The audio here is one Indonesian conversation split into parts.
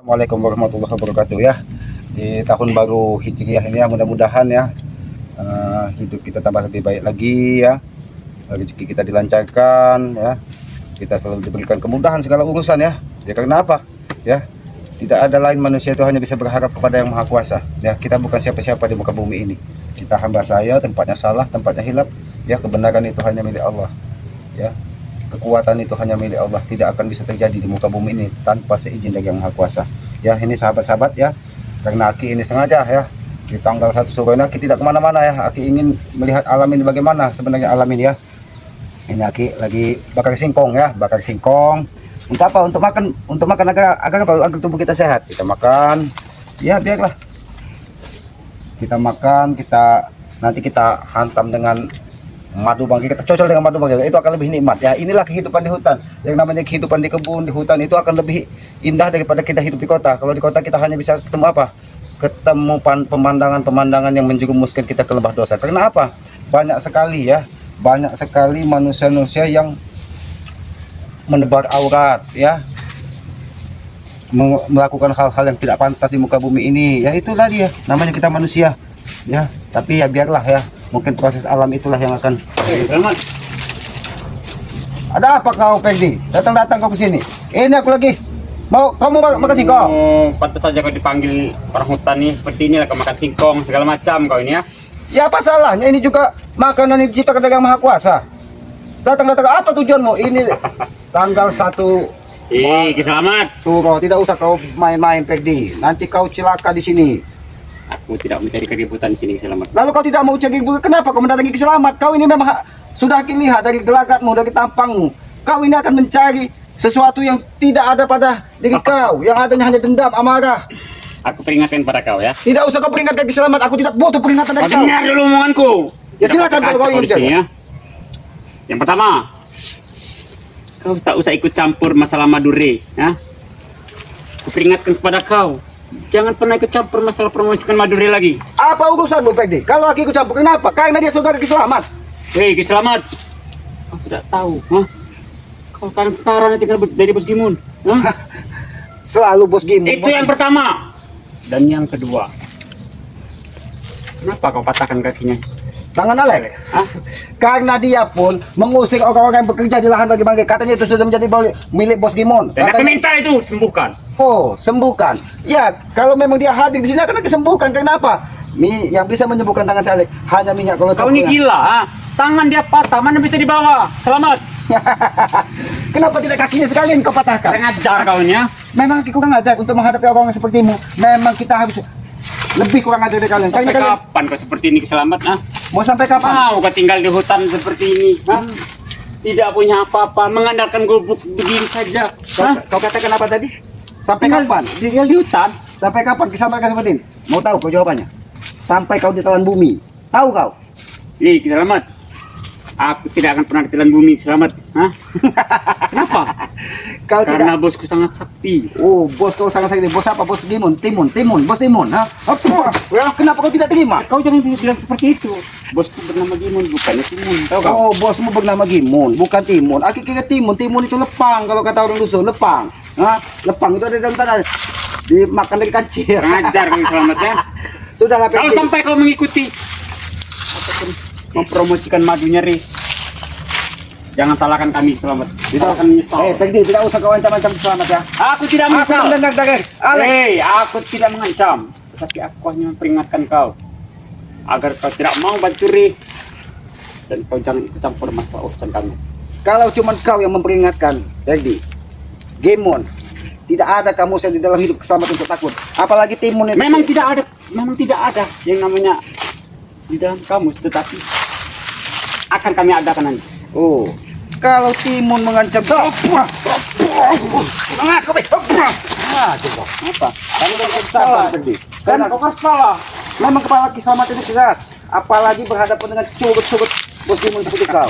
Assalamualaikum warahmatullahi wabarakatuh ya. Di tahun baru Hijriah ini ya, mudah-mudahan ya hidup kita tambah lebih baik lagi ya. Rezeki kita dilancarkan ya. Kita selalu diberikan kemudahan segala urusan ya. Ya karena apa? Ya. Tidak ada lain manusia itu hanya bisa berharap kepada Yang Maha Kuasa. Ya, kita bukan siapa-siapa di muka bumi ini. Kita hamba saya, tempatnya salah, tempatnya hilap. Ya, kebenaran itu hanya milik Allah. Ya. Kekuatan itu hanya milik Allah, tidak akan bisa terjadi di muka bumi ini tanpa seizin dari Yang Maha Kuasa. Ya, ini sahabat-sahabat ya, karena Aki ini sengaja ya di tanggal 1 sore ini Aki tidak kemana-mana ya. Aki ingin melihat alam ini bagaimana sebenarnya alam ini ya. Ini Aki lagi bakar singkong ya, bakar singkong. Untuk apa? Untuk makan agar tubuh kita sehat. Kita makan, ya biarlah. Kita makan, nanti kita hantam dengan madu bangkai, kita cocol dengan madu bangkai, itu akan lebih nikmat ya. Inilah kehidupan di hutan. Yang namanya kehidupan di kebun, di hutan itu akan lebih indah daripada kita hidup di kota. Kalau di kota kita hanya bisa ketemu apa? Ketemu pemandangan-pemandangan yang menjerumuskan kita ke lembah dosa. Karena apa? Banyak sekali ya, banyak sekali manusia-manusia yang menebar aurat ya, melakukan hal-hal yang tidak pantas di muka bumi ini. Ya itulah dia, namanya kita manusia ya. Tapi ya biarlah ya, mungkin proses alam itulah yang akan. Ada apa kau, Peggy? Datang kau ke sini. Ini aku lagi. Kamu makan singkong? Pantas saja kau dipanggil orang hutan nih seperti ini lah, kau makan singkong segala macam kau ini ya. Ya apa salahnya? Ini juga makanan yang diciptakan dari Yang Maha Kuasa. Datang apa tujuanmu? Ini tanggal 1 selamat. Suruh, tidak usah kau main-main, Peggy. Nanti kau celaka di sini. Aku tidak mencari keributan di sini, selamat. Lalu kau tidak mau cari keributan, kenapa kau mendatangi Selamat? Kau ini memang sudah lihat dari gelagatmu, dari tampangmu. Kau ini akan mencari sesuatu yang tidak ada pada diri kau. Yang adanya hanya dendam, amarah. Aku peringatkan pada kau ya. Tidak usah kau peringatkan Selamat. Aku tidak butuh peringatan dari kau. Dengar dulu omonganku. Ya silakan kalau kau ingin ya. Yang pertama, kau tak usah ikut campur masalah Madure ya. Aku peringatkan kepada kau, jangan pernah ikut campur masalah promosikan Madure lagi. Apa urusanmu, Peggy? Kalau aku ikut campur, kenapa? Karena dia saudara Selamat. Hei, Selamat. Kau tidak tahu, kau kan saran tinggal dari Bos Gimun. Selalu Bos Gimun. Itu yang pertama. Dan yang kedua, kenapa kau patahkan kakinya? Tangan Alek? Karena dia pun mengusir orang-orang yang bekerja di lahan bagi-bagi. Katanya itu sudah menjadi milik Bos Gimun. Dan aku minta itu sembuhkan. Oh, sembuhkan. Ya, kalau memang dia hadir di sini akan disembuhkan. Kenapa? Yang bisa menyembuhkan tangan si Alek hanya minyak. Kalau kau ini gila, tangan dia patah, mana bisa dibawa? Selamat. Kenapa tidak kakinya sekalian kau patahkan? Kurang ajar kau ini ya. Memang kurang ajar untuk menghadapi orang sepertimu. Memang kita harus lebih kurang ajar dari kalian. Sampai kapan kau seperti ini, Selamat? Mau sampai kapan? Mau kau tinggal di hutan seperti ini? Tidak punya apa-apa, mengandalkan gubuk begini saja. Kau katakan apa tadi? Sampai kapan? Tinggal di hutan. Sampai kapan kesabaran seperti ini? Mau tahu kau jawabannya? Sampai kau ditelan bumi. Tahu kau? Nih, Selamat. Aku tidak akan pernah ditelan bumi, Selamat. Kenapa? Karena tidak. Bosku sangat sakti. Oh, bos kau sangat sakti. Bos apa? Bos Timun. Bos Timun. Kenapa kau tidak terima? Kau jangan bilang seperti itu. Bosku bernama Gimun, bukannya Timun. Tahu kau? Oh, bosmu bernama Gimun, bukan Timun. Aku kira Timun. Timun itu lepang. Kalau kata orang dusun, lepang. Lepang itu ada dalam tanah. Dimakan dari kancil. Ngajar kau, Selamat ya. Sudahlah, kalau sampai kau mengikuti ataupun mempromosikan madu nyeri, jangan salahkan kami, Selamat. Kita akan menyesal. Peggy, tidak usah kau ancam-ancam Selamat ya. Aku tidak menyesal. Aku tidak mengancam, tetapi aku hanya memperingatkan kau agar kau tidak mau mencuri dan kau jangan ikut campur masalah urusan kami. Kalau cuma kau yang memperingatkan, Peggy, Gemon, tidak ada kamu di dalam hidup Selamat untuk takut. Apalagi Timun itu. Memang tidak ada yang namanya di dalam kamus, tetapi akan kami adakan nanti. Oh, kalau Timun mengancam kau, apa? Kamu kan sabar, Peggy. Karena kau salah. Memang kepala Selamat itu keras, apalagi berhadapan dengan curut-curut Bos Timun seperti kau.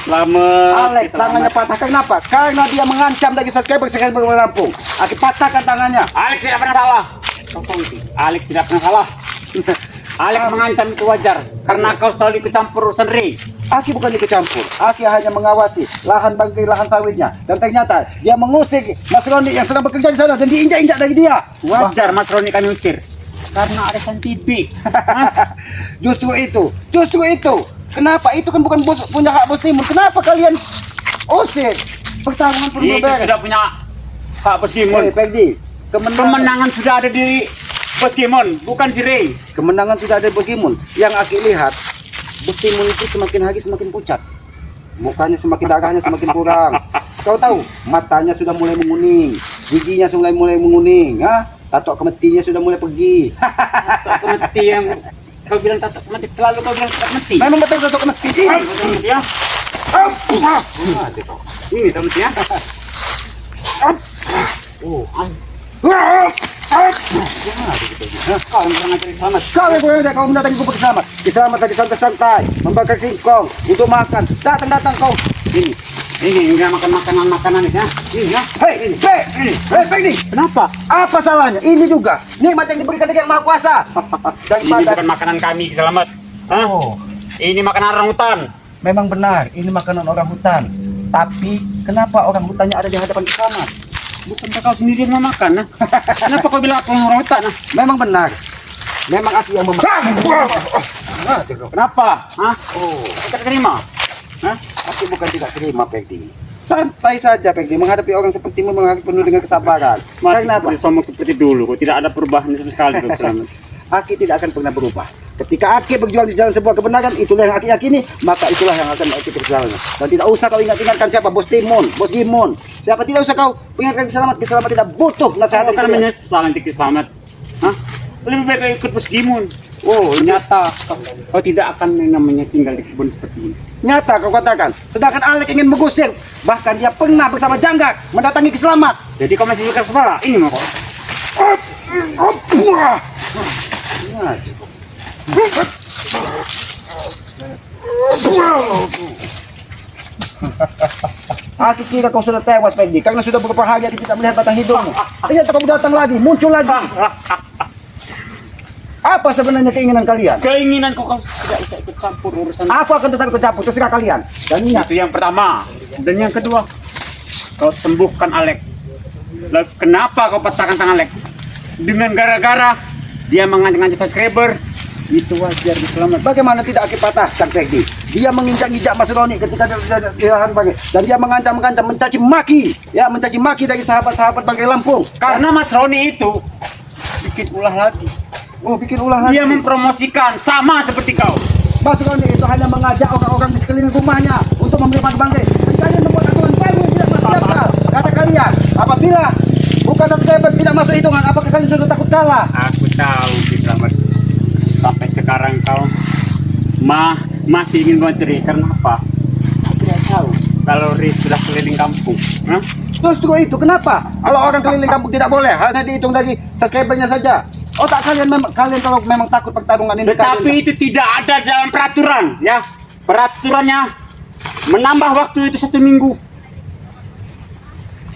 Selamat. Alek, tangannya patah. Kenapa? Karena dia mengancam dari subscriber Lampung. Aku patahkan tangannya. Alek tidak pernah salah. Alek tidak pernah salah. Alek mengancam itu wajar karena kau selalu ikut campur urusan Ray. Aki bukan ikut campur, Aki hanya mengawasi lahan bangkai lahan sawitnya. Dan ternyata dia mengusik Mas Roni yang sedang bekerja di sana dan diinjak-injak dari dia. Wajar Mas Roni kami usir karena ada santipi. Justru itu. Kenapa? Itu kan bukan punya hak Bos Timun. Kenapa kalian usir? Pertarungan perlu Itu beres. sudah punya Pak Bos Gimon. Peggy, Kemenangan sudah ada di Bos Gimon, bukan si Ray. kemenangan tidak ada Bos Timun. Yang Aki lihat, Bos Timun itu semakin hari semakin pucat. Mukanya semakin darahnya semakin kurang. Kau tahu, matanya sudah mulai menguning, giginya sudah mulai menguning, tato kemetinya sudah mulai pergi. Tato kemeti yang kau bilang tato kemeti, selalu kau bilang tato kemeti. Memang betul tato kemeti. Tato kemeti ya. Ini tato kemeti ya. Oh. Kau yang kurang ajar selamat. Kau mendatangi gubuk selamat. Selamat tadi santai-santai, membakar singkong untuk makan. Datang kau. Ini enggak makan makanan ya. Ini ya. Hei, Peggy. Kenapa? Apa salahnya? Ini juga nikmat yang diberikan dari Yang Maha Kuasa. Ini bukan makanan kami, selamat. Hah? Ini makanan orang hutan. Memang benar, ini makanan orang hutan. Tapi kenapa orang hutannya ada di hadapan selamat? Bukankah kau sendiri yang memakan? Nah? Kenapa kau bilang aku yang orang hutan? Nah? Memang benar. Memang Aki yang memakan. Kenapa? Hah? Kita terima. Hah? Aki bukan tidak terima, Peggy. Santai saja, Peggy. Menghadapi orang sepertimu harus penuh dengan kesabaran. Masih Karena apa? seperti sombong seperti dulu. Kok tidak ada perubahan sama sekali, kau selamat. Aki tidak akan pernah berubah. Ketika Aki berjuang di jalan sebuah kebenaran, itulah yang Aki yakini, maka itulah yang akan Aki berjalan. Dan tidak usah kau ingat-ingatkan siapa Bos Timun, Bos Gimon. Siapa tidak usah kau ingatkan Selamat tidak butuh nasihat Kau dari akan dia. menyesal nanti selamat. Hah? Lebih baik kau ikut Bos Gimun. Oh, Ternyata kau tidak akan yang namanya tinggal di kebun seperti ini. nyata kau katakan. Sedangkan Alek ingin mengusir, bahkan dia pernah bersama Janggak mendatangi Selamat. Jadi kau masih suka kepala? Ini mau kau. Aki kira kau sudah tewas, Peggy, karena sudah beberapa hari Aki tidak melihat batang hidungmu. Ternyata kau datang lagi, muncul lagi. Apa sebenarnya keinginan kalian? Keinginan kau tidak bisa ikut campur urusan. Aku akan tetap ikut campur, terserah kalian. Dan ingat, Itu yang pertama. Dan yang kedua, kau sembuhkan Alek. Lalu kenapa kau patahkan tangan Alek? Dengan gara-gara dia mengancam subscriber. Itu wajar diselamat. bagaimana tidak Aki patahkan, Peggy? Dia menginjak-injak Mas Roni ketika di lahan bangkai, dan dia mengancam-mengancam, mencaci maki dari sahabat-sahabat Bangkai Lampung. Karena Mas Roni itu bikin ulah lagi. Oh, bikin ulah lagi. Dia mempromosikan sama seperti kau. Mas Roni itu hanya mengajak orang-orang di sekeliling rumahnya untuk membeli madu bangkai. Kalian membuat aturan baru yang tidak masuk akal. Kata kalian, apabila bukan subscriber tidak masuk hitungan, apakah kalian sudah takut kalah? Aku tahu diselamat. Sampai sekarang kau masih ingin bantu Ri. Karena apa? Aku tidak tahu kalau Ri sudah keliling kampung. Hah? Justru itu kenapa? Kalau orang keliling kampung tidak boleh, hanya dihitung dari subscribernya saja. Otak kalian kalian kalau memang takut pertarungan ini. Tetapi kalian, itu tidak ada dalam peraturan, ya. Peraturannya menambah waktu itu 1 minggu.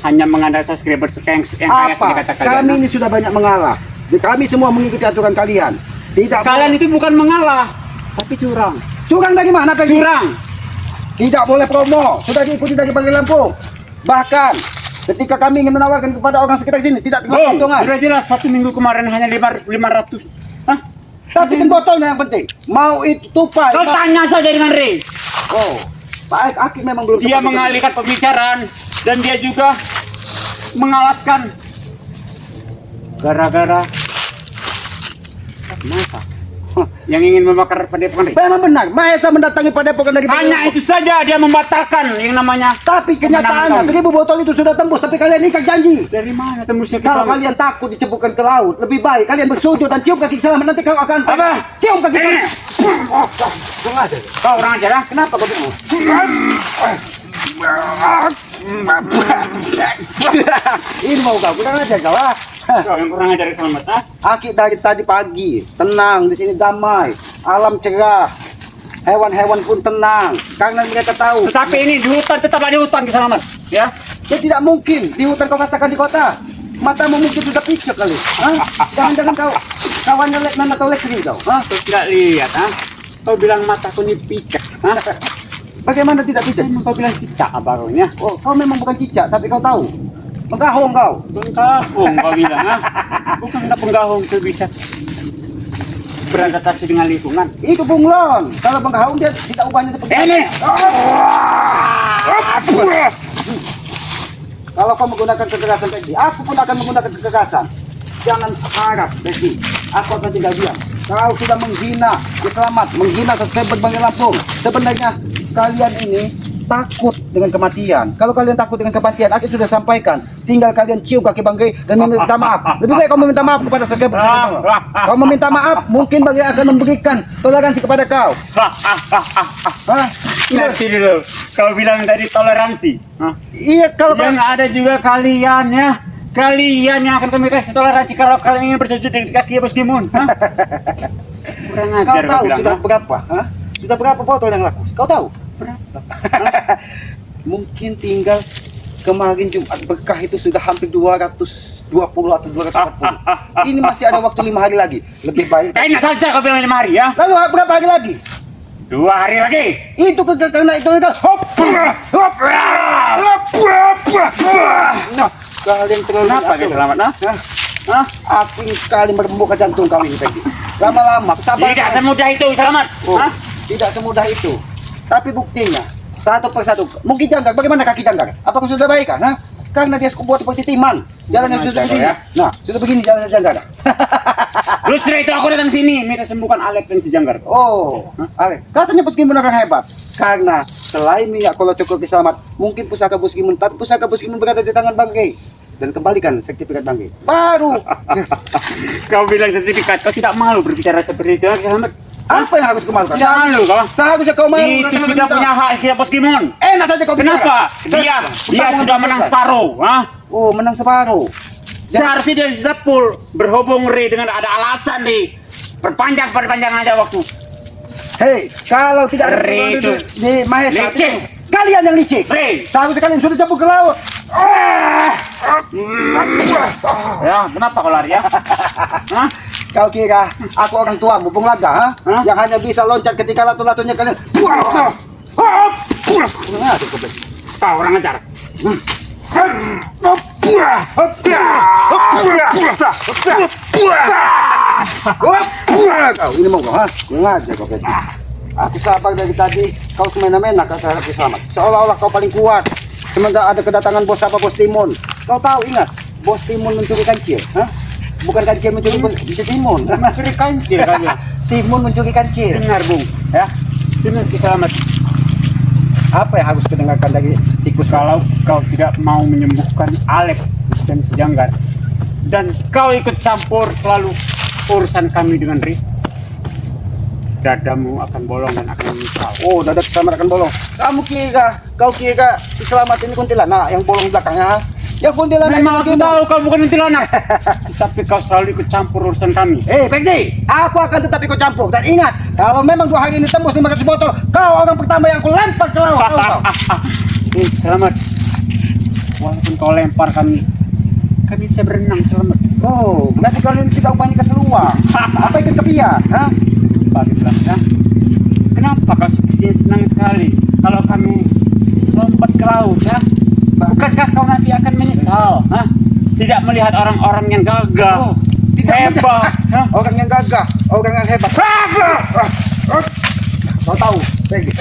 Hanya mengandalkan subscriber yang kaya apa? dikatakan. Kami ini sudah banyak mengalah. Kami semua mengikuti aturan kalian. Tidak Kalian boleh. itu bukan mengalah, tapi curang. Curang dari mana, Peggy? Curang. Tidak boleh promo. Sudah diikuti dari Bangkai Lampung. Bahkan ketika kami ingin menawarkan kepada orang sekitar sini, tidak terima keuntungan. Sudah jelas 1 minggu kemarin hanya 500. Hah? Tapi kan botolnya yang penting. Mau itu tupai. Kau tanya saja dengan Ray. Oh, Pak Aki memang belum Dia seperti itu. mengalihkan pembicaraan dan dia juga mengalaskan gara-gara masa yang ingin membakar Padepokan Ray. Memang benar, Mahesa mendatangi Padepokan dari Hanya itu saja dia membatalkan yang namanya. Tapi kenyataannya 1000 botol itu sudah tembus, tapi kalian ikat janji. Dari mana tembusnya ke Kalau sana? kalian takut diceburkan ke laut, lebih baik kalian bersujud dan cium kaki Selamat, nanti kau akan Apa? cium kaki Eh, Selamat. kau orang aja lah. Kenapa kau bingung? Ini mau kau, kurang aja kau ah. Kau yang kurang ajar selamat, ah. Aki dari tadi pagi tenang, di sini damai, alam cerah, hewan-hewan pun tenang karena mereka tahu. Tetapi ini di hutan tetap ada hutan ke selamat, ya. Ya tidak mungkin di hutan kau katakan di kota. Matamu mungkin sudah picek kali. Hah? Jangan-jangan kau kawannya Nana Tolek ini kau. Hah? Kau tidak lihat, ha? Kau bilang mataku ini picek, ha? Bagaimana tidak picek? Kau bilang cicak apa kau ini, ha? Oh, kau memang bukan cicak, tapi kau tahu. Penggahong kau. Penggahong kau bilang, ha? Bukan ada penggahong kau bisa beradaptasi dengan lingkungan. Itu bunglon. Kalau penggahong dia tidak ubahnya seperti Ini. Kalau kau menggunakan kekerasan Peggy, aku pun akan menggunakan kekerasan. Jangan harap, Peggy. Aku akan tinggal diam. Kau sudah menghina Selamat, menghina subscriber Bang Lampung. Sebenarnya kalian ini takut dengan kematian. Kalau kalian takut dengan kematian, aku sudah sampaikan. Tinggal kalian cium kaki Bang Gay dan meminta maaf. Lebih baik kau meminta maaf kepada subscriber. Kau meminta maaf, mungkin Bang Gay akan memberikan toleransi kepada kau. Hah? Nanti dulu. Kau bilang tadi toleransi. Hah? Iya, kalau Yang ada juga kalian, ya. Kalian yang akan kami kasih toleransi kalau kalian ingin bersujud di kaki Bos Kimun. Hah? Kurang kau ajar tahu bilang, sudah ha? berapa? Hah? Sudah berapa botol yang laku? Kau tahu? Berapa? Mungkin tinggal kemarin Jumat berkah itu sudah hampir 220 atau 240. Ini masih ada waktu 5 hari lagi. Lebih baik. Enak saja kau bilang 5 hari, ya. Lalu berapa hari lagi? 2 hari lagi. Itu karena itu hop. Nah, kalian terlalu Kenapa kau selamat, ha? Nah, Hah? aku ingin sekali merembukan jantung kau ini, Peggy. Lama-lama kesabaran. Tidak semudah itu, selamat. Oh, Hah? tidak semudah itu. Tapi buktinya satu persatu. Mungkin Janggar, bagaimana kaki Janggar? Apakah sudah baik kan? Nah, karena dia buat seperti timan. Jalannya Nah, sudah Janggar, begini. ya. Nah, sudah begini jalannya Janggar. Justru itu aku datang sini, minta sembuhkan Alek dan si Janggar. Oh, Alek, katanya Bos Kimun akan hebat. Karena selain minyak kalau cukup selamat, mungkin pusaka Bos Kimun, tapi pusaka Bos Kimun berada di tangan Bang Gay. Dan kembalikan sertifikat Bang Gay. Baru. Kau bilang sertifikat, kau tidak malu berbicara seperti itu, selamat. Apa yang harus kemalukan? Tidak malu kau. Seharusnya kau malu. Itu sudah punya hak kita Bos Kimun. Enak saja kau bicara. Kenapa? Dia sudah menang separuh, ha? Oh, menang separuh. Seharusnya dia sudah full berhubung Re dengan ada alasan nih. Perpanjang aja waktu. Hei, kalau tidak ada Re perluan itu di Mahesa, licik. kalian yang licik. Re. Seharusnya kalian sudah cabut ke laut. Ya, kenapa kau lari, ya? Hah? Kau kira aku orang tua mumpung laga, ha? Hah? Yang hanya bisa loncat ketika latu-latunya kalian. Nah, cukup. Kau orang ajar. Kau ini mau kau, ha? Ngajar kau Peggy. Aku sabar dari tadi, kau semena-mena kau terhadap Selamat. Seolah-olah kau paling kuat. Sementara ada kedatangan bos apa Bos Timun. Kau tahu ingat, Bos Timun mencuri kancil, ha? Bukan kancil mencuri bisa Timun. Mencuri kancil kali. Timun mencuri kancil. Dengar, Bung, ya. Dengar Selamat. Apa yang harus kedengarkan dari tikus kau? Kalau kau tidak mau menyembuhkan Alek dan si Janggar, dan kau ikut campur selalu urusan kami dengan Ri, dadamu akan bolong dan akan menyesal. Oh, dadak Selamat akan bolong. Kau kira Selamat ini kuntilanak yang bolong di belakangnya, ha? Yang kuntilanak Memang itu aku tahu kau bukan kuntilanak, tapi kau selalu ikut campur urusan kami. Peggy, aku akan tetap ikut campur. Dan ingat, kalau memang 2 hari ini tembus 500 botol, kau orang pertama yang aku lempar ke laut. Tahu kau? Selamat. Walaupun kau lempar kami bisa berenang, Selamat. Oh, berarti kalian tidak upaya ikan seluar. Apa ikan kepiak? Ha? Pak bilang, ya. Kenapa kau sepertinya senang sekali kalau kami lompat ke laut, ya? Bukankah kau nanti akan menyesal, ha? Tidak melihat orang-orang yang gagah, Oh, tidak hebat, ha? Orang yang gagah, orang yang hebat. Kau tahu, Peggy?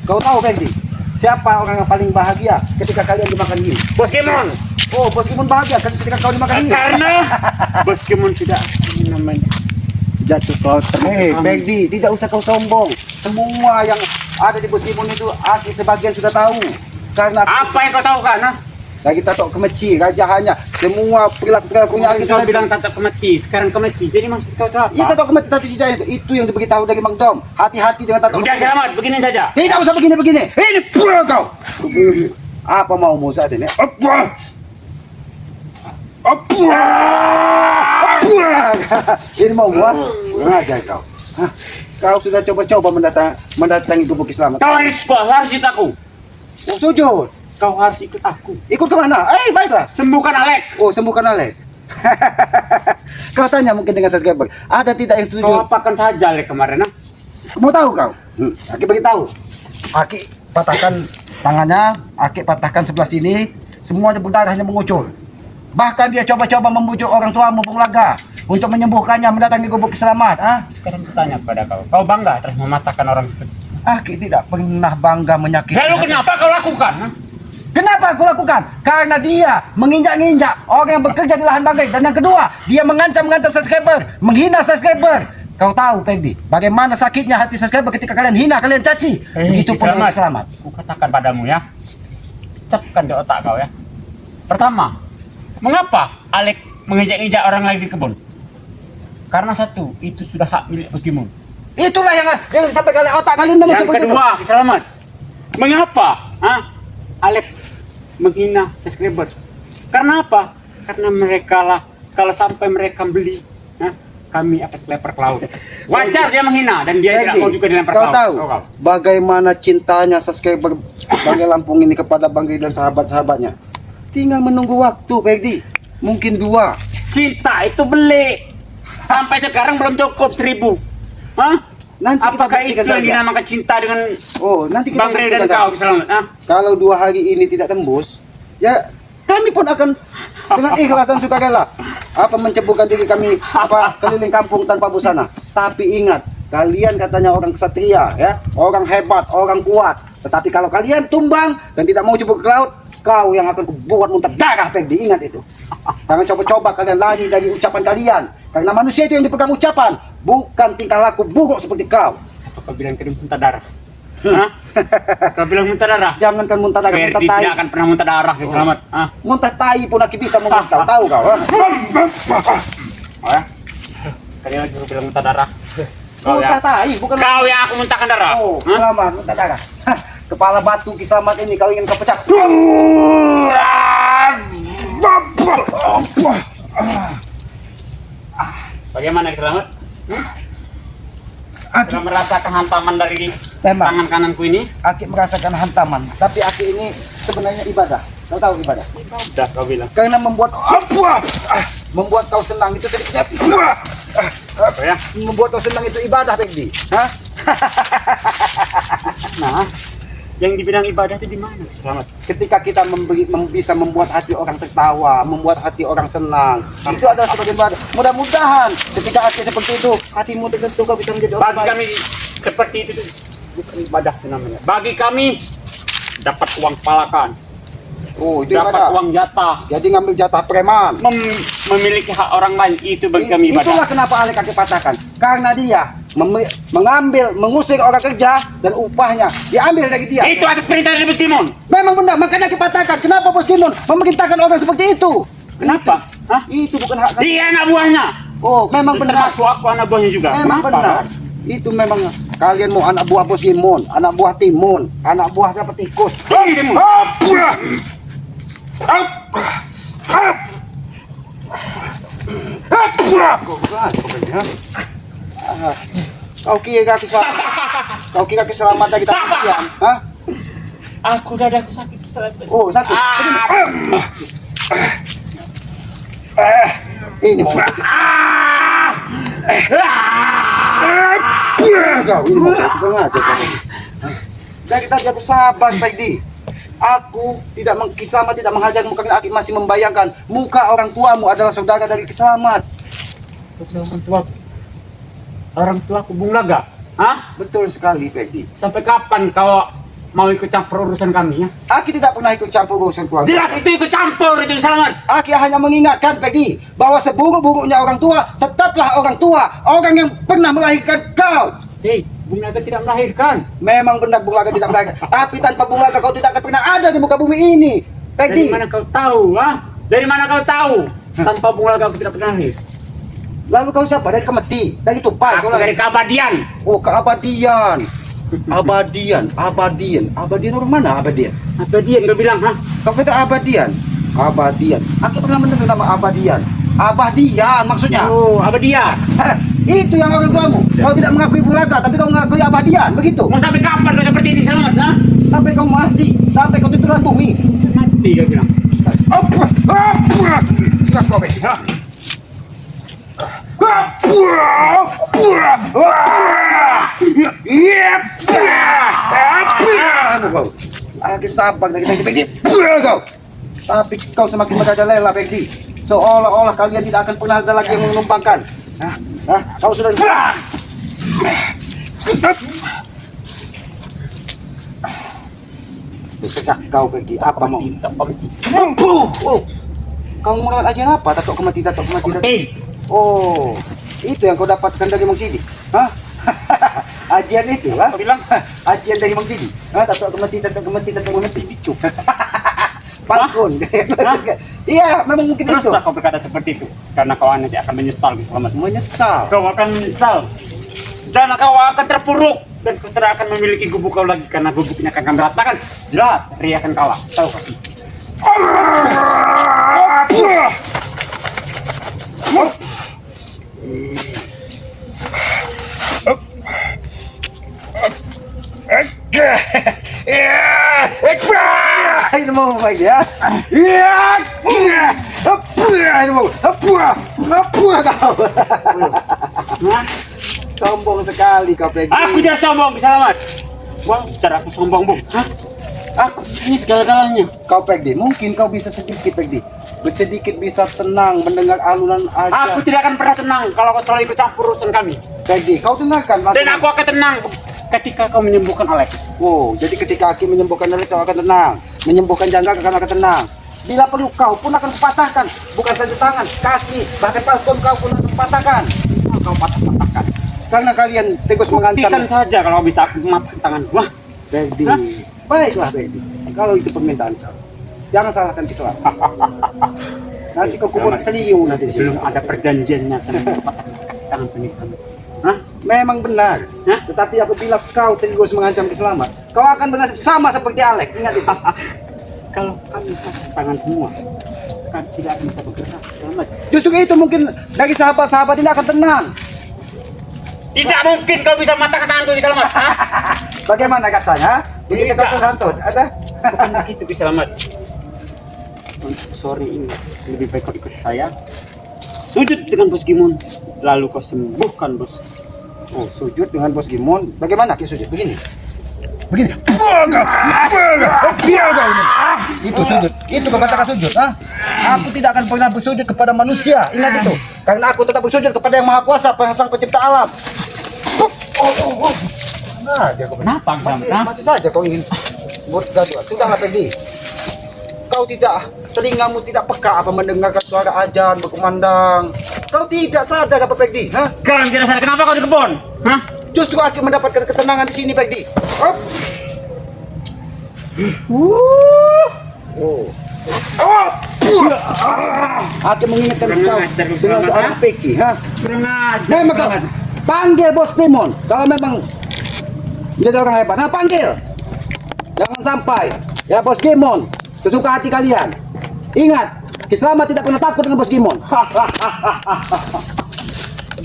Kau tahu, Peggy? Siapa orang yang paling bahagia ketika kalian dimakan hiu? Bos Kimun. Oh, Bos Kimun bahagia ketika kau dimakan hiu. Karena Bos Kimun tidak namanya jatuh ke laut termasuk kami. Peggy, tidak usah kau sombong. Semua yang ada di Bos Kimun itu, Aki sebagian sudah tahu. Karena Apa yang kau tahu kan? Ha? lagi tato kemeci, rajahannya, semua perilakunya Aki Kau sudah bilang tato kemeci, sekarang kemeci. Jadi maksud kau itu apa? Itu tato kemeci tato cicak itu yang diberitahu dari Mang Dom. Hati-hati dengan tato. Udah Selamat, begini saja. Tidak usah begini-begini. Ini pura kau. Apa maumu saat ini? Apa? Ini mau gua? Ngajar kau. Hah? Kau sudah coba-coba mendatangi gubuk Selamat. Kau harus itu aku. Oh, sujud. kau harus ikut aku. Ikut kemana? Baiklah. Sembuhkan Alek. Oh, sembuhkan Alek. Kau tanya mungkin dengan subscriber, ada tidak yang setuju? Kau apakan saja Alek kemarin, Mau tahu kau? Aki beritahu. Aki patahkan tangannya, Aki patahkan sebelah sini, semuanya berdarahnya mengucur. Bahkan dia coba-coba membujuk orang tuamu Bung Laga untuk menyembuhkannya, mendatangi gubuk selamat. Sekarang bertanya kepada kau, kau bangga telah mematahkan orang seperti itu? Aki tidak pernah bangga menyakiti. Lalu kenapa kau lakukan? Kenapa aku lakukan? Karena dia menginjak-injak orang yang bekerja di lahan bangkai. Dan yang kedua, dia mengancam-ngancam subscriber, menghina subscriber. Kau tahu, Peggy, bagaimana sakitnya hati subscriber ketika kalian hina, kalian caci. Begitu pun dengan Selamat. Aku katakan padamu ya, capkan di otak kau ya. Pertama, mengapa Alek menginjak-injak orang lagi di kebun? Karena satu, itu sudah hak milik Bos Gimun. Itulah yang sampai kalian otak kalian memang Yang seperti kedua, Selamat, mengapa Alek menghina subscriber? Karena apa? Karena mereka lah, kalau sampai mereka beli, kami akan lempar ke laut. Wajar dia menghina dan dia tidak mau juga dilempar ke laut. Tahu bagaimana cintanya subscriber Banggai Lampung ini kepada Banggai dan sahabat-sahabatnya? Tinggal menunggu waktu, Peggy. Mungkin 2. Cinta itu beli. Sampai sekarang belum cukup 1000. Nanti apakah itu yang dinamakan cinta dengan nanti kita Bang Rey dan kau, Selamat? Kalau 2 hari ini tidak tembus, ya kami pun akan dengan ikhlas dan sukarela menceburkan diri kami keliling kampung tanpa busana. Tapi ingat, kalian katanya orang kesatria, ya, orang hebat, orang kuat. Tetapi kalau kalian tumbang dan tidak mau cebur ke laut, kau yang akan kubuat muntah darah, Peggy. Ingat itu. Jangan coba-coba kalian lari dari ucapan kalian. Karena manusia itu yang dipegang ucapan, bukan tingkah laku buruk seperti kau. Kau bilang kau muntah darah? Kau bilang muntah darah? Jangankan muntah darah, muntah tai. Tidak akan pernah muntah darah, Selamat. Muntah tai pun Aki bisa membuat kau, tahu kau? Kalian lagi bilang muntah darah. Muntah tai, bukan kau yang aku muntahkan darah. Selamat, muntah darah. Kepala batu Ki Selamat ini kau ingin kau pecah. Bagaimana Selamat? Aki merasakan hantaman dari tangan kananku ini? Aki merasakan hantaman, tapi Aki ini sebenarnya ibadah. Kau tahu ibadah? Ibadah kau bilang. Karena membuat kau senang itu sedikit. Apa ya? Membuat kau senang itu ibadah, Peggy. Nah, yang dibilang ibadah itu di mana, Selamat? Ketika kita bisa membuat hati orang tertawa, membuat hati orang senang, itu adalah sebagai ibadah. Mudah-mudahan ketika hati seperti itu, hatimu tersentuh, kau bisa menjadi orang baik. Bagi kami seperti itu bukan ibadah namanya. Bagi kami dapat uang palakan. Itu dapat ibadah. Uang jatah. Jadi ngambil jatah preman. Memiliki hak orang lain, itu bagi kami ibadah. Itulah kenapa Alek Aki patahkan. Karena dia mengusir orang kerja dan upahnya diambil dari dia. Itu atas perintah dari Bos Gimun. Memang benar, makanya dipatahkan. Kenapa Bos Gimun memerintahkan orang seperti itu? Kenapa? Itu bukan hak. Dia anak buahnya. Memang benar. Termasuk aku anak buahnya juga. Memang benar. Itu memang kalian mau anak buah Bos Gimun, anak buah Timun, anak buah siapa tikus. Timun. Kau kira kaki selamat? Kau kira keselamatan kita kalian? Aku dadaku sakit. Sakit. Ini mau. Kau ini mau sengaja kau. Dari tadi aku sabar, Peggy. Aku tidak Kiselamat tidak menghajar muka Aki, masih membayangkan muka orang tuamu adalah saudara dari Kiselamat. Orang tuaku Bung Laga. Betul sekali, Peggy. Sampai kapan kau mau ikut campur urusan kami ya? Aki tidak pernah ikut campur urusan keluarga. Jelas itu ikut campur itu Selamat. Aki hanya mengingatkan, Peggy, bahwa seburuk-buruknya orang tua tetaplah orang tua, orang yang pernah melahirkan kau. Hei, Bung Laga tidak melahirkan. Memang benar Bung Laga tidak melahirkan. Tapi tanpa Bung Laga kau tidak akan pernah ada di muka bumi ini, Peggy. Dari mana kau tahu? Dari mana kau tahu? Tanpa Bung Laga aku tidak pernah lahir. Lalu kau siapa? Dari Kemeti, dari Tupai. Aku dari keabadian. Keabadian. Abadian orang mana Abadian? Abadian kau bilang, Kau kata Abadian. Aku pernah mendengar nama Abadian. Abadian maksudnya. Abadian. Itu yang orang tuamu. Kau tidak mengakui Bung Laga, tapi kau mengakui Abadian, begitu? Mau sampai kapan kau seperti ini, Selamat? sampai kau mati, sampai kau ditelan bumi. Mati kau bilang. Apa? Sudah kau Peggy, ha? Kau. Lagi sabar dari kita Peggy. Kau. Tapi kau semakin merajalela Peggy. Seolah-olah kalian tidak akan pernah ada lagi yang menumpangkan. Kau sudah. Sekak kau Peggy, apa mau? Kau mau lewat ajian apa? Tatok kemati. Oh, itu yang kau dapatkan dari Mang Sidi? Hah? Ajian itu, ha? Kau bilang? Ajian dari Mang Sidi? Hah? Tatok kemati. Cuk. Palkun. Iya, memang mungkin Terus itu. kau berkata seperti itu, karena kau nanti akan menyesal Kiselamat. Menyesal. Kau akan menyesal dan kau akan terpuruk dan kau tidak akan memiliki gubuk kau lagi karena gubuknya akan berantakan. Jelas, Ria akan kalah. Tahu kau? Ini mau Peggy, ya? Ini mau. Kau. Nah, Sombong sekali kau Peggy. aku tidak sombong, Kiselamat. Wah, cara aku sombong, Bung. Hah? Aku ini segala-galanya. Kau Peggy, mungkin kau bisa sedikit Peggy. Sedikit bisa tenang mendengar alunan aja. Aku tidak akan pernah tenang kalau kau selalu ikut campur urusan kami. Peggy, kau dengarkan. Dan aku akan tenang ketika kau menyembuhkan Alex. Oh, jadi ketika Aki menyembuhkan Alex kau akan tenang. Menyembuhkan Jangga kau akan tenang. Bila perlu kau pun akan kupatahkan. Bukan saja tangan, kaki, bahkan palton kau pun akan kupatahkan. Kau patah-patahkan. Karena kalian tegus mengancam. Buktikan saja kalau bisa aku matah tangan. Wah, Peggy, Hah? baiklah Peggy. Kalau itu permintaan kau, jangan salahkan Kiselamat. Nanti kau kubur seliu nanti. belum ada perjanjiannya tentang tangan pernikahan. Hah? Memang benar. Hah? Tetapi apabila kau tegus mengancam Kiselamat, kau akan bernasib sama seperti Alex. Ingat itu. Kalau kami patah tangan semua, kan tidak akan bisa bergerak. Selamat. Justru itu mungkin dari sahabat-sahabat ini akan tenang. Tidak mungkin kau bisa matahkan tanganku bisa selamat. Hah? Bagaimana rasanya? Begitu kau tersantun, ada? Bukan begitu bisa selamat. Sore ini lebih baik kau ikut saya. Sujud dengan Bos Gimun, lalu kau sembuhkan Bos. Oh, sujud dengan Bos Gimon. Bagaimana kita sujud? Begini. Begini. Itu sujud. Itu kau katakan sujud, ha? Aku tidak akan pernah bersujud kepada manusia. Ingat itu. Karena aku tetap bersujud kepada Yang Maha Kuasa, Sang Pencipta alam. Nah, kau Kenapa, masih saja kau ingin buat gaduh. Sudahlah Peggy. Kau tidak, telingamu tidak peka apa mendengarkan suara ajan berkumandang. Kau tidak sadar apa Peggy? Hah? Kalian tidak sadar kenapa kau di kebun? Hah? Justru aku mendapatkan ketenangan di sini Peggy. Hop. Oh. Aku mengingatkan kau dengan seorang Peggy, ha? Kurang ajar. Memang kau panggil Bos Timon. Kalau memang menjadi orang hebat, nah panggil. Jangan sampai ya Bos Gimon sesuka hati kalian. Ingat, Kiselamat tidak pernah takut dengan Bos Gimon.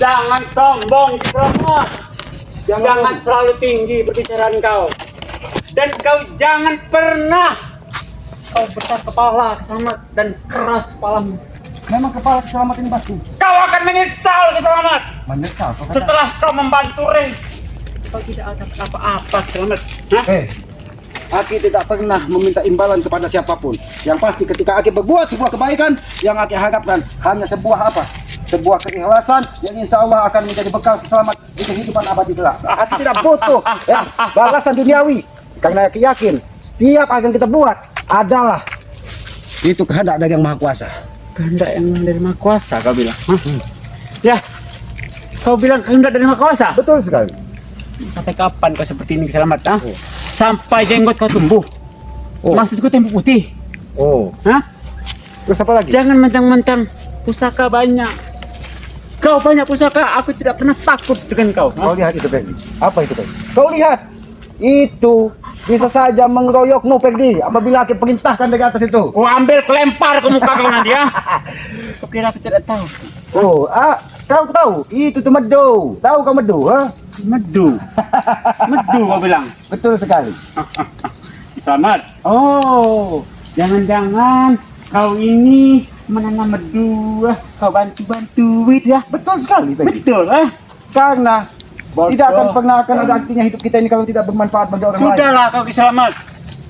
Jangan sombong, Kiselamat. Jangan terlalu tinggi berbicara kau. Dan kau jangan pernah kau besar kepala, Kiselamat, dan keras kepalamu. Memang kepala Kiselamat ini batu. Kau akan menyesal, Kiselamat. Menyesal. Kau kata. Setelah kau membantu Rey, kau tidak ada apa-apa, Kiselamat. Hah? Aki tidak pernah meminta imbalan kepada siapapun. Yang pasti ketika Aki berbuat sebuah kebaikan, yang Aki harapkan hanya sebuah apa? Sebuah keikhlasan yang insya Allah akan menjadi bekal Kiselamat di kehidupan abadi kelak. Aki tidak butuh balasan duniawi. Karena Aki yakin setiap apa yang kita buat adalah itu kehendak dari Yang Maha Kuasa. Kehendak yang dari Maha Kuasa, kau bilang. Hah? Ya, kau bilang kehendak dari Maha Kuasa. Betul sekali. Sampai kapan kau seperti ini, Kiselamat? Hah? Sampai jenggot kau tumbuh. Maksudku tempo putih. Hah? Terus apa lagi? Jangan mentang-mentang pusaka banyak. Kau banyak pusaka, aku tidak pernah takut dengan kau. Kau lihat itu Peggy. Apa itu Peggy? Kau lihat itu bisa saja mengeroyokmu Peggy apabila Aki perintahkan dari atas itu. Kau ambil, kelempar ke muka kau nanti ya. Kau kira aku tidak tahu? Kau tahu itu tuh medu. Tahu kau medu, ha? Medu. Medu kau bilang. Betul sekali. Selamat. Oh, jangan-jangan kau ini menanam madu, kau bantu-bantu ya? Betul sekali, Peggy. Betul, Karena Bos, tidak akan bos. pernah akan ada artinya hidup kita ini kalau tidak bermanfaat bagi orang lain. Sudahlah kau Ki Selamat.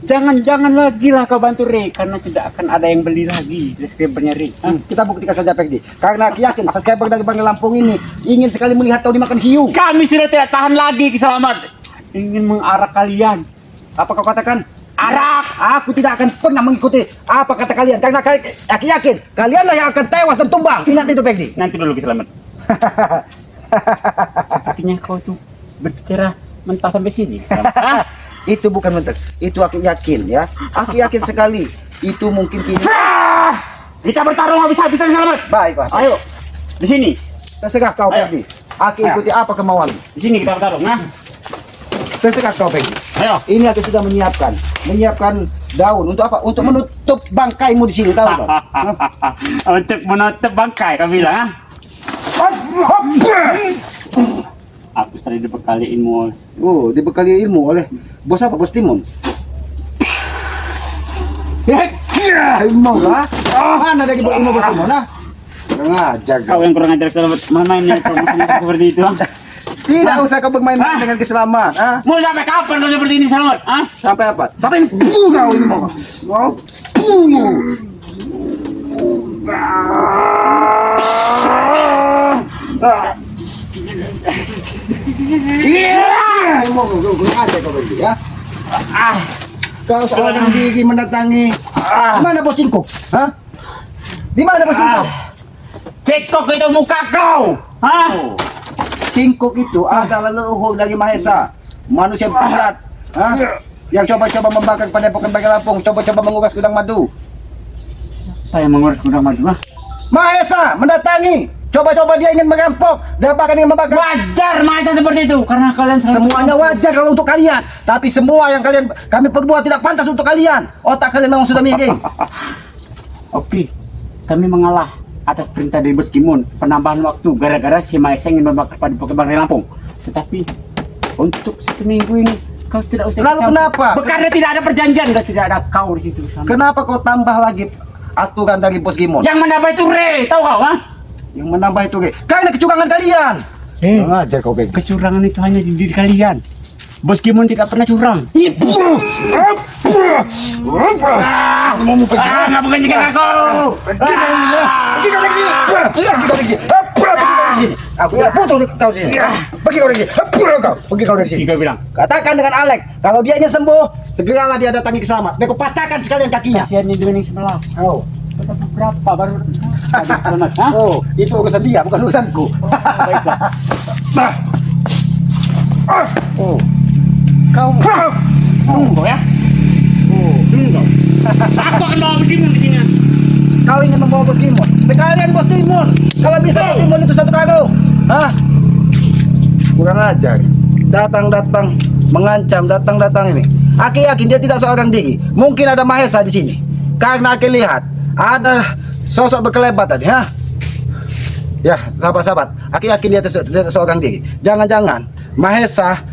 Jangan lagi lah kau bantu Re, karena tidak akan ada yang beli lagi subscribernya Re. Kita buktikan saja, Peggy. Karena aku yakin subscriber dari Bang Lampung ini ingin sekali melihat kau dimakan hiu. Kami sudah tidak tahan lagi Ki Selamat. Ingin mengarak kalian. Apa kau katakan? Arak. Aku tidak akan pernah mengikuti apa kata kalian. Karena aku yakin kalianlah yang akan tewas dan tumbang. Ingat itu, Peggy. Nanti dulu Ki Selamat. Sepertinya kau tuh berbicara mentah sampai sini. Ki Selamat. Itu bukan mentek. Itu aku yakin ya. Aku yakin sekali. Itu mungkin kini. Kita bertarung habis-habisan Ki Selamat. Baik, Pak. Ayo. Di sini. Terserah kau, Ayo. Peggy. Aku ikuti apa kemauan. Di sini kita bertarung, Terserah kau, Peggy. Ayo. Ini aku sudah menyiapkan daun untuk apa? Untuk menutup bangkaimu di sini, tahu kau? Untuk menutup bangkai kau bilang, Aku sering dibekali ilmu. Oh, dibekali ilmu oleh bos apa? Bos Timun. Ilmu lah. Mana ada ilmu bos Timun? Nah, kurang ajar. Kau yang kurang ajar Selamat. Mana ini promosinya seperti itu? Tidak usah kau bermain-main dengan keselamat. Mau sampai kapan kau seperti ini Selamat? Sampai apa? Sampai kau ilmu. Wow. Ilmu kau kurang ajar kau Peggy ya. Kau seorang gigi mendatangi. Di mana bos Cingkuk? Hah? Di mana bos Cingkuk? Cekok itu muka kau. Cingkuk itu adalah leluhur dari Mahesa, manusia bijak, yang coba-coba membakar padepokan Bang Lampung, coba-coba menguras gudang madu. Saya mengurus gudang madu. Mahesa mendatangi, coba-coba dia ingin merampok, dia bahkan ingin membakar. Wajar masa seperti itu karena kalian selalu Semuanya wajar kalau untuk kalian, tapi semua yang kami perbuat tidak pantas untuk kalian. Otak kalian memang sudah miring. Oke, kami mengalah atas perintah dari Bos Kimun penambahan waktu gara-gara si Maesa ingin membakar padepokan Bang Lampung. Tetapi untuk 1 minggu ini kau tidak usah Lalu ikut kenapa? campur. Karena tidak ada perjanjian, tidak ada kau di situ. Kenapa kau tambah lagi aturan dari Bos Gimon? Yang menambah itu Re, tahu kau? Yang menambah itu karena kecurangan kalian. Ajar kau Bang. Kecurangan itu hanya di diri kalian. Bos Kimun tidak pernah curang. Mau pergi? Nggak bukan jika aku. Pergi kau dari sini. Pergi kau dari sini. Pergi kau dari sini. Aku tidak butuh kau di sini. Pergi kau dari sini. Pergi kau dari sini. Tiga bilang. Katakan dengan Alek, kalau dia ingin sembuh, segeralah dia datangi ke Selamat. Beko patahkan sekalian kakinya. Kasihannya dua yang sebelah. Oh. Berapa baru ada selamat? Oh, itu urusan dia, bukan urusanku. Baiklah. Oh. Kau. Tunggu ya. Oh. Tunggu. Aku akan bawa Bos Kimun di sini. Kau ingin membawa Bos Timun? Sekalian Bos Timun. Kalau bisa Bos Timun itu 1 karung. Hah? Kurang ajar. Datang-datang mengancam, datang-datang ini. Aki yakin dia tidak seorang diri. Mungkin ada Mahesa di sini. Karena Aki lihat ada sosok berkelebat tadi, ha? Ya, sahabat-sahabat. Aki yakin dia tidak seorang diri. Jangan-jangan Mahesa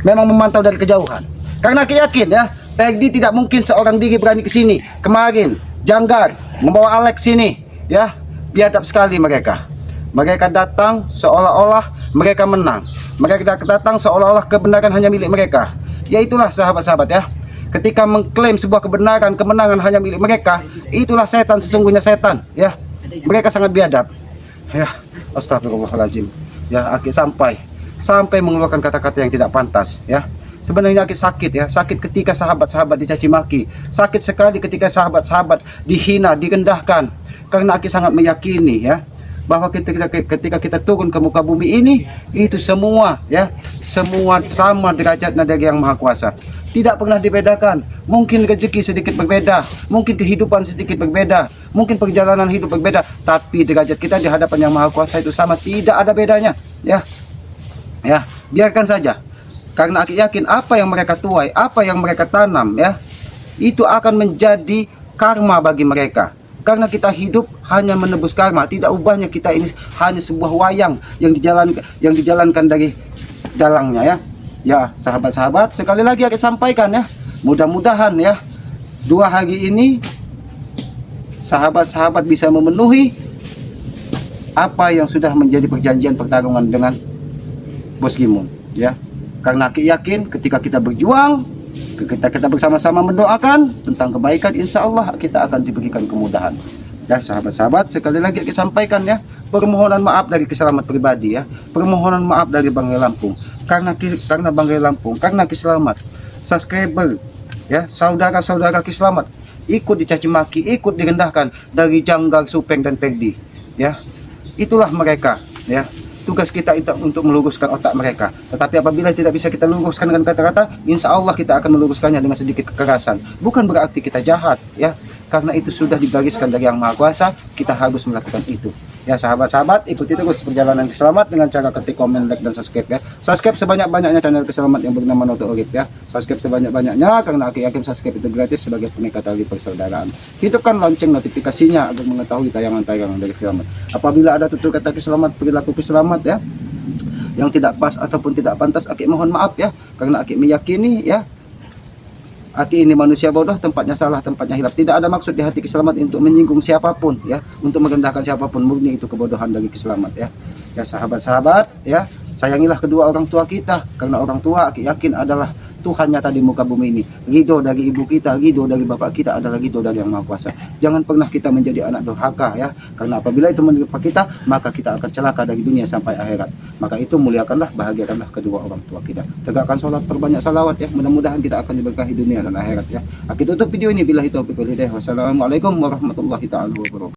memang memantau dari kejauhan. Karena Aki yakin ya, Peggy tidak mungkin seorang diri berani ke sini. Kemarin Janggar membawa Alex sini, ya. Biadab sekali mereka. Mereka datang seolah-olah mereka menang. Mereka datang seolah-olah kebenaran hanya milik mereka. Ya itulah sahabat-sahabat ya. Ketika mengklaim sebuah kebenaran, kemenangan hanya milik mereka, itulah setan, sesungguhnya setan, ya. Mereka sangat biadab. Ya, astagfirullahaladzim. Ya, Aki sampai mengeluarkan kata-kata yang tidak pantas, ya. Sebenarnya Aki sakit ya, sakit ketika sahabat-sahabat dicaci maki, sakit sekali ketika sahabat-sahabat dihina, direndahkan. Karena Aki sangat meyakini ya, bahwa ketika kita turun ke muka bumi ini, itu semua ya, semua sama derajatnya dari Yang Maha Kuasa. Tidak pernah dibedakan. Mungkin rezeki sedikit berbeda, mungkin kehidupan sedikit berbeda, mungkin perjalanan hidup berbeda, tapi derajat kita di hadapan Yang Maha Kuasa itu sama, tidak ada bedanya ya. Ya, biarkan saja. Karena Aki yakin apa yang mereka tuai, apa yang mereka tanam ya, itu akan menjadi karma bagi mereka. Karena kita hidup hanya menebus karma, tidak ubahnya kita ini hanya sebuah wayang yang dijalankan dari dalangnya ya. Ya, sahabat-sahabat, sekali lagi Aki sampaikan ya, Mudah-mudahan ya 2 hari ini sahabat-sahabat bisa memenuhi apa yang sudah menjadi perjanjian pertarungan dengan Bos Gimun ya. Karena aku yakin ketika kita berjuang, ketika kita bersama-sama mendoakan tentang kebaikan, insya Allah kita akan diberikan kemudahan. Ya sahabat-sahabat, sekali lagi kita sampaikan ya, permohonan maaf dari Kiselamat pribadi ya, permohonan maaf dari Banggai Lampung, karena Banggai Lampung, karena Kiselamat, subscriber ya, saudara-saudara Kiselamat ikut dicaci maki, ikut direndahkan dari Janggar, Supeng dan Pegdi ya. Itulah mereka ya. Tugas kita itu untuk meluruskan otak mereka. Tetapi apabila tidak bisa kita luruskan dengan kata-kata, insya Allah kita akan meluruskannya dengan sedikit kekerasan. Bukan berarti kita jahat ya, karena itu sudah digariskan dari Yang Maha Kuasa, kita harus melakukan itu. Ya sahabat-sahabat, ikuti terus perjalanan Kiselamat dengan cara ketik, komen, like, dan subscribe ya. Subscribe sebanyak-banyaknya channel Kiselamat yang bernama Noto Urip ya. Subscribe sebanyak-banyaknya karena aku yakin subscribe itu gratis sebagai pengikat tali persaudaraan. Hidupkan lonceng notifikasinya agar mengetahui tayangan-tayangan dari Kiselamat. Apabila ada tutur kata Kiselamat, perilaku Kiselamat ya yang tidak pas ataupun tidak pantas, Aki mohon maaf ya, karena Aki meyakini ya, Aki ini manusia bodoh, tempatnya salah, tempatnya hilap. Tidak ada maksud di hati Kiselamat untuk menyinggung siapapun ya, untuk merendahkan siapapun, murni itu kebodohan dari Kiselamat ya. Ya sahabat-sahabat ya, sayangilah kedua orang tua kita, karena orang tua Aki yakin adalah Tuhan nyata di muka bumi ini. Ridho dari ibu kita, ridho dari bapak kita adalah ridho dari Yang Maha Kuasa. Jangan pernah kita menjadi anak durhaka ya, karena apabila itu menimpa kita, maka kita akan celaka dari dunia sampai akhirat. Maka itu muliakanlah, bahagiakanlah kedua orang tua kita. Tegakkan sholat, perbanyak salawat ya, mudah-mudahan kita akan diberkahi dunia dan akhirat ya. Aku tutup video ini, billahi taufiq wal hidayah. Wassalamualaikum warahmatullahi taala wabarakatuh.